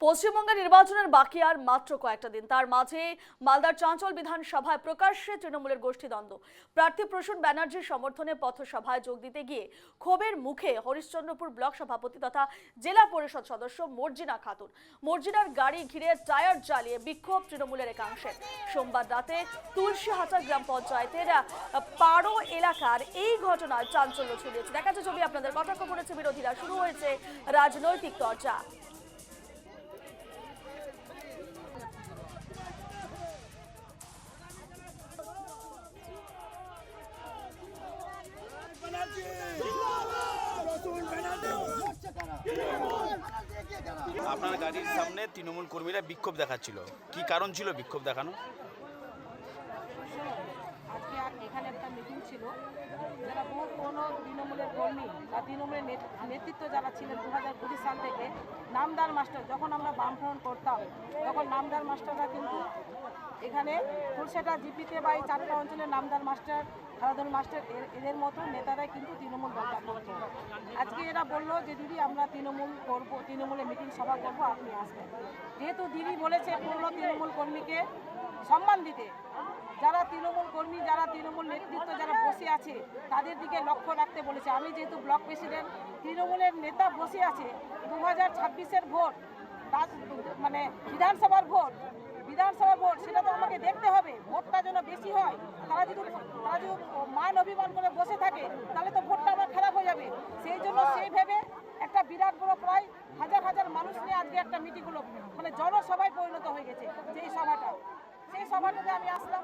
পশ্চিমবঙ্গে নির্বাচনের বাকি আর মাত্র কয়েকটা দিন, তার মাঝে মালদার চাঁচল বিধানসভায় প্রকাশ্যে তৃণমূলের গোষ্ঠীদ্বন্দ্ব। প্রার্থী প্রসূন ব্যানার্জির সমর্থনে পথসভায় যোগ দিতে গিয়ে ক্ষোভের মুখে হরিশ্চন্দ্রপুর ব্লক সভাপতি তথা জেলা পরিষদ সদস্য মর্জিনা খাতুন। মর্জিনার গাড়ি ঘিরে টায়ার জ্বালিয়ে বিক্ষোভ তৃণমূলের একাংশের। সোমবার রাতে তুলসীহাটা গ্রাম পঞ্চায়েতের পাড়ো এলাকার এই ঘটনায় চাঞ্চল্য ছড়িয়েছে। দেখা যাচ্ছে ছবি, আপনাদের কটাক্ষ করেছে বিরোধীরা। শুরু হয়েছে রাজনৈতিক চর্চা। আপনার গাড়ির সামনে তৃণমূল কর্মীরা বিক্ষোভ দেখাচ্ছিল, কি কারণ ছিল বিক্ষোভ দেখানো? আজকে এখানে একটা মিটিং ছিল, যারা বহু পুরনো তৃণমূলের কর্মী বা তৃণমূলের নেতৃত্ব যারা ছিলেন 2020 সাল থেকে। নামদার মাস্টার, যখন আমরা বামফ্রন্ট করতাম তখন নামদার মাস্টাররা কিন্তু এখানে তুলসেটা জিপিতে বা এই 4টা অঞ্চলের নামদার মাস্টার, খেলাধুল মাস্টার এদের মতো নেতারাই কিন্তু তৃণমূল দলটা করতো। আজকে এরা বললো যে দিদি আমরা তৃণমূল করবো, তৃণমূলে মিটিং সভা করবো, আপনি আসবেন। যেহেতু দিদি বলেছে পুরনো তৃণমূল কর্মীকে সম্মান দিতে, যারা তৃণমূল কর্মী, যারা তৃণমূল নেতৃত্ব যারা বসে আছে তাদের দিকে লক্ষ্য রাখতে বলেছে। আমি যেহেতু ব্লক প্রেসিডেন্ট, তৃণমূলের নেতা বসে আছে, 2026-এর ভোট, মানে বিধানসভার ভোট, সেটা তো আমাকে দেখতে হবে। ভোটটা যেন বেশি হয়। তারা যদি মান অভিমান করে বসে থাকে তাহলে তো ভোটটা আমার খারাপ হয়ে যাবে। সেই জন্য সেই ভেবে একটা বিরাট বড় প্রায় হাজার হাজার মানুষ নিয়ে আজকে একটা মিটিং হলো, মানে জনসভায় পরিণত হয়ে গেছে। সেই সভাটাতে আমি আসলাম।